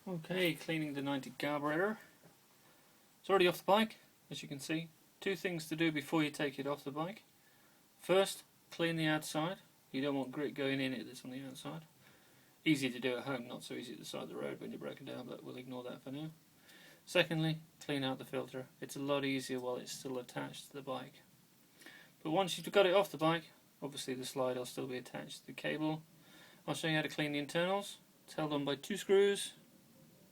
Okay, cleaning the C90 carburetor. It's already off the bike, as you can see. Two things to do before you take it off the bike. First, clean the outside. You don't want grit going in it that's on the outside. Easy to do at home, not so easy at the side of the road when you're broken down, but we'll ignore that for now. Secondly, clean out the filter. It's a lot easier while it's still attached to the bike. But once you've got it off the bike, obviously the slide will still be attached to the cable. I'll show you how to clean the internals. It's held on by two screws,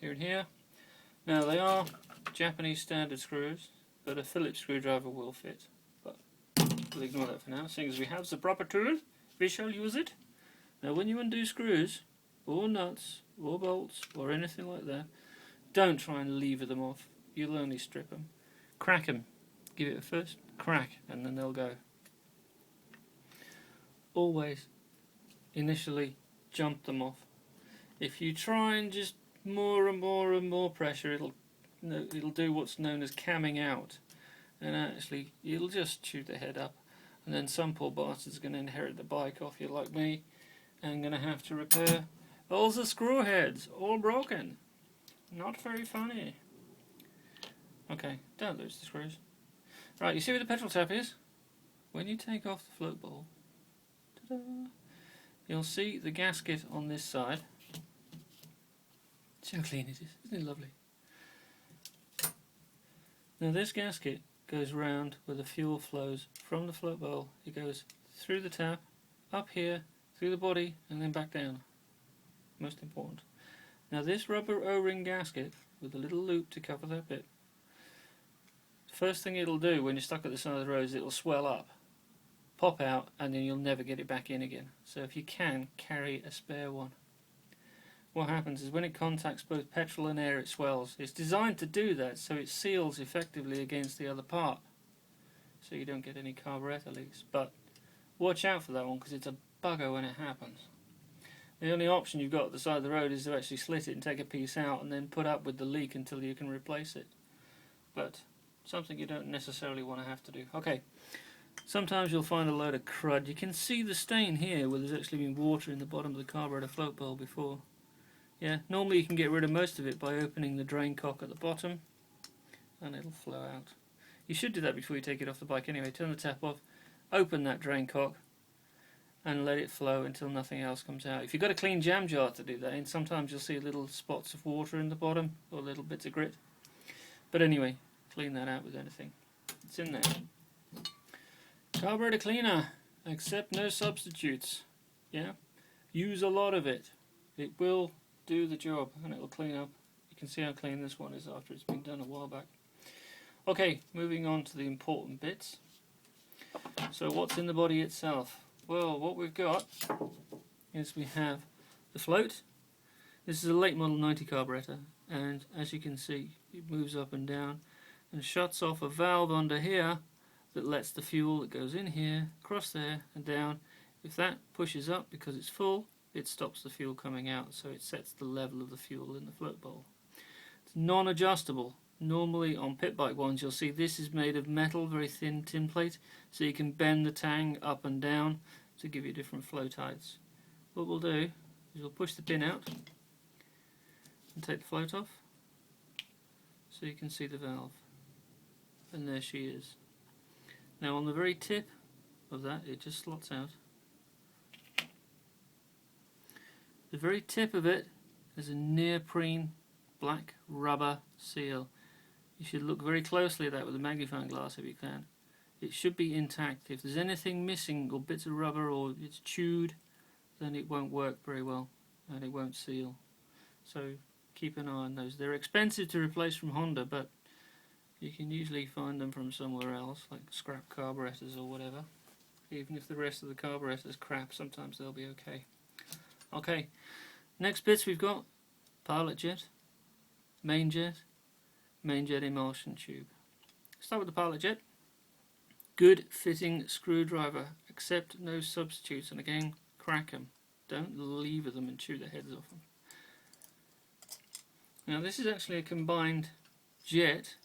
here and here. Now they are Japanese standard screws, but a Phillips screwdriver will fit. But we'll ignore that for now. Seeing as we have the proper tool, we shall use it. Now when you undo screws, or nuts, or bolts, or anything like that, don't try and lever them off. You'll only strip them. Crack them. Give it a first crack, and then they'll go. Always, initially, jump them off. If you try and just more and more and more pressure, it'll do what's known as camming out, and actually you'll just chew the head up, and then some poor bastard's going to inherit the bike off you like me, and going to have to repair all the screw heads, all broken. Not very funny. Okay, don't lose the screws. Right, you see where the petrol tap is? When you take off the float bowl, ta-da, you'll see the gasket on this side. See how clean it is, isn't it lovely? Now this gasket goes round where the fuel flows from the float bowl. It goes through the tap, up here, through the body, and then back down. Most important. Now this rubber O-ring gasket with a little loop to cover that bit, first thing it'll do when you're stuck at the side of the road is it'll swell up, pop out, and then you'll never get it back in again. So if you can, carry a spare one. What happens is when it contacts both petrol and air, it swells. It's designed to do that so it seals effectively against the other part, so you don't get any carburetor leaks. But watch out for that one, because it's a bugger when it happens. The only option you've got at the side of the road is to actually slit it and take a piece out and then put up with the leak until you can replace it. But something you don't necessarily want to have to do. Okay, sometimes you'll find a load of crud. You can see the stain here where there's actually been water in the bottom of the carburetor float bowl before. Yeah, normally you can get rid of most of it by opening the drain cock at the bottom, and it'll flow out. You should do that before you take it off the bike anyway. Turn the tap off, open that drain cock, and let it flow until nothing else comes out. If you've got a clean jam jar to do that in, sometimes you'll see little spots of water in the bottom, or little bits of grit. But anyway, clean that out with anything. It's in there. Carburetor cleaner, accept no substitutes. Yeah, use a lot of it. It will do the job, and it will clean up. You can see how clean this one is after it's been done a while back. Okay, moving on to the important bits. So what's in the body itself? Well, what we've got is we have the float. This is a late model 90 carburetor, and as you can see, it moves up and down and shuts off a valve under here that lets the fuel that goes in here across there and down. If that pushes up because it's full, it stops the fuel coming out, so it sets the level of the fuel in the float bowl. It's non-adjustable. Normally on pit bike ones you'll see this is made of metal, very thin tin plate, so you can bend the tang up and down to give you different flow tides. What we'll do is we'll push the pin out and take the float off so you can see the valve, and there she is. Now on the very tip of that, it just slots out. The very tip of it is a neoprene black rubber seal. You should look very closely at that with a magnifying glass if you can. It should be intact. If there's anything missing or bits of rubber or it's chewed, then it won't work very well and it won't seal. So keep an eye on those. They're expensive to replace from Honda, but you can usually find them from somewhere else, like scrap carburetors or whatever. Even if the rest of the carburetor's crap, sometimes they'll be okay. Okay, next bits we've got pilot jet, main jet emulsion tube. Start with the pilot jet. Good fitting screwdriver, accept no substitutes, and again, crack them. Don't lever them and chew the heads off them. Now this is actually a combined jet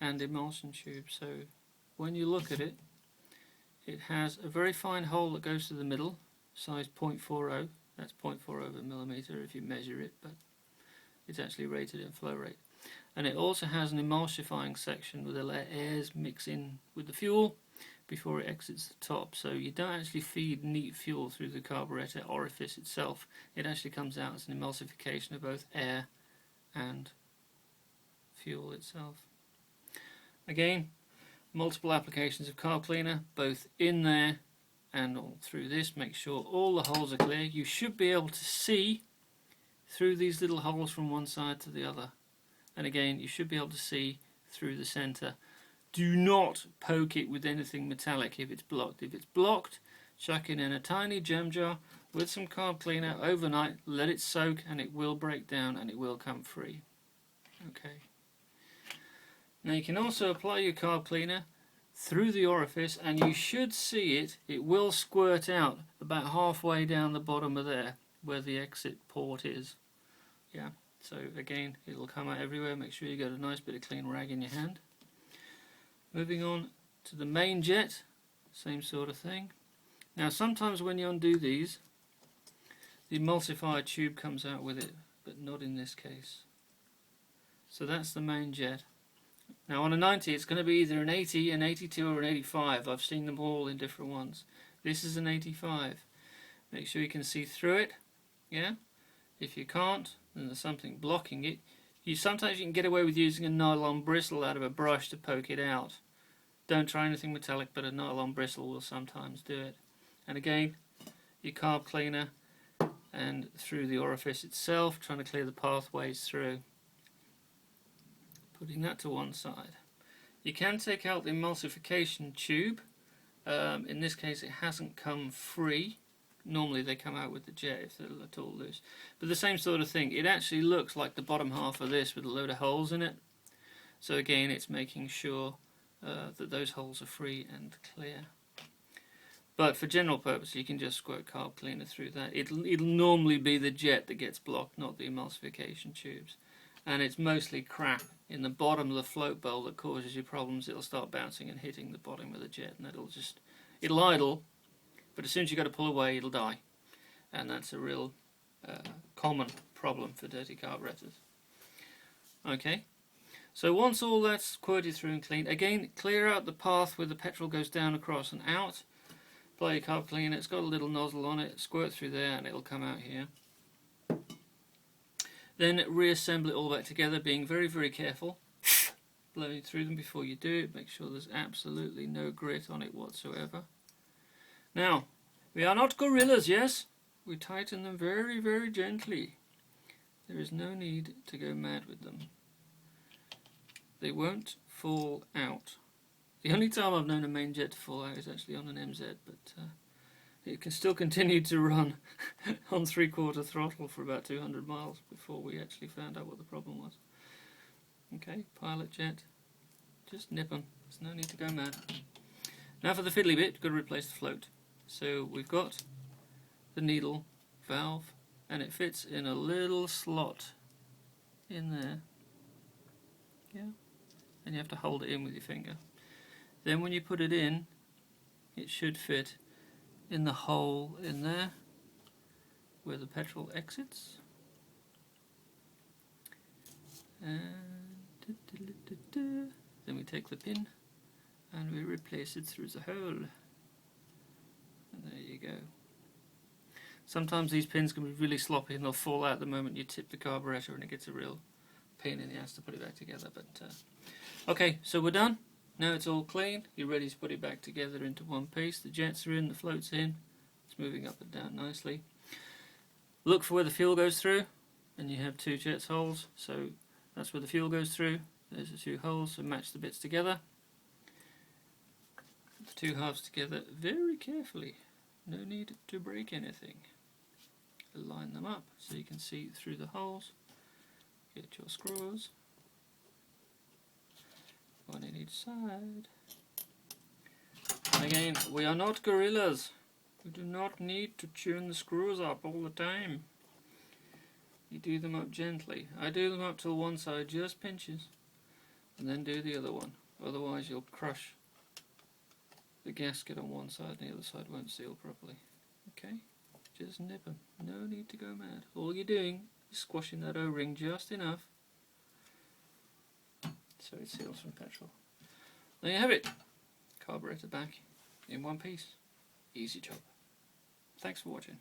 and emulsion tube, so when you look at it, it has a very fine hole that goes to the middle, size 0.40, that's 0.40 of a millimetre if you measure it, but it's actually rated in flow rate. And it also has an emulsifying section where they let airs mix in with the fuel before it exits the top. So you don't actually feed neat fuel through the carburetor orifice itself. It actually comes out as an emulsification of both air and fuel itself. Again, multiple applications of carb cleaner, both in there and all through this. Make sure all the holes are clear. You should be able to see through these little holes from one side to the other. And again, you should be able to see through the center. Do not poke it with anything metallic if it's blocked. If it's blocked, chuck it in a tiny gem jar with some carb cleaner overnight, let it soak, and it will break down and it will come free. Okay. Now you can also apply your carb cleaner through the orifice, and you should see it will squirt out about halfway down the bottom of there where the exit port is. Yeah, so again, it'll come out everywhere. Make sure you got a nice bit of clean rag in your hand. Moving on to the main jet, same sort of thing. Now sometimes when you undo these, the emulsifier tube comes out with it, but not in this case. So that's the main jet. Now on a 90 it's going to be either an 80, an 82 or an 85. I've seen them all in different ones. This is an 85. Make sure you can see through it. Yeah. If you can't, then there's something blocking it. Sometimes you can get away with using a nylon bristle out of a brush to poke it out. Don't try anything metallic, but a nylon bristle will sometimes do it. And again, your carb cleaner and through the orifice itself, trying to clear the pathways through. Putting that to one side. You can take out the emulsification tube. In this case it hasn't come free. Normally they come out with the jet if they're at all loose. But the same sort of thing. It actually looks like the bottom half of this with a load of holes in it. So again, it's making sure that those holes are free and clear. But for general purpose, you can just squirt carb cleaner through that. It'll normally be the jet that gets blocked, not the emulsification tubes. And it's mostly crap in the bottom of the float bowl that causes you problems. It'll start bouncing and hitting the bottom of the jet, and it'll idle. But as soon as you've got to pull away, it'll die. And that's a real common problem for dirty carburetors. Okay, so once all that's squirted through and cleaned, again, clear out the path where the petrol goes down, across and out. Apply your carb cleaner, it's got a little nozzle on it, squirt through there and it'll come out here. Then reassemble it all back together, being very, very careful. Blowing through them before you do it, make sure there's absolutely no grit on it whatsoever. Now, we are not gorillas, yes? We tighten them very, very gently. There is no need to go mad with them. They won't fall out. The only time I've known a main jet to fall out is actually on an MZ, but it can still continue to run on 3/4 throttle for about 200 miles before we actually found out what the problem was. Okay, pilot jet. Just nip them. There's no need to go mad. Now for the fiddly bit, we've got to replace the float. So we've got the needle valve, and it fits in a little slot in there. Yeah, and you have to hold it in with your finger. Then when you put it in, it should fit in the hole in there where the petrol exits. And then we take the pin and we replace it through the hole. And there you go. Sometimes these pins can be really sloppy and they'll fall out the moment you tip the carburetor, and it gets a real pain in the ass to put it back together. But okay, so we're done. Now it's all clean. You're ready to put it back together into one piece. The jets are in, the float's in. It's moving up and down nicely. Look for where the fuel goes through, and you have two jets holes. So that's where the fuel goes through. There's the two holes, so match the bits together. Put the two halves together very carefully. No need to break anything. Line them up so you can see through the holes. Get your screws. One in each side. And again, we are not gorillas. We do not need to tune the screws up all the time. You do them up gently. I do them up till one side just pinches, and then do the other one. Otherwise you'll crush the gasket on one side and the other side won't seal properly. Okay? Just nip them. No need to go mad. All you're doing squashing that O-ring just enough so it seals from petrol. There you have it. Carburetor back in one piece. Easy job. Thanks for watching.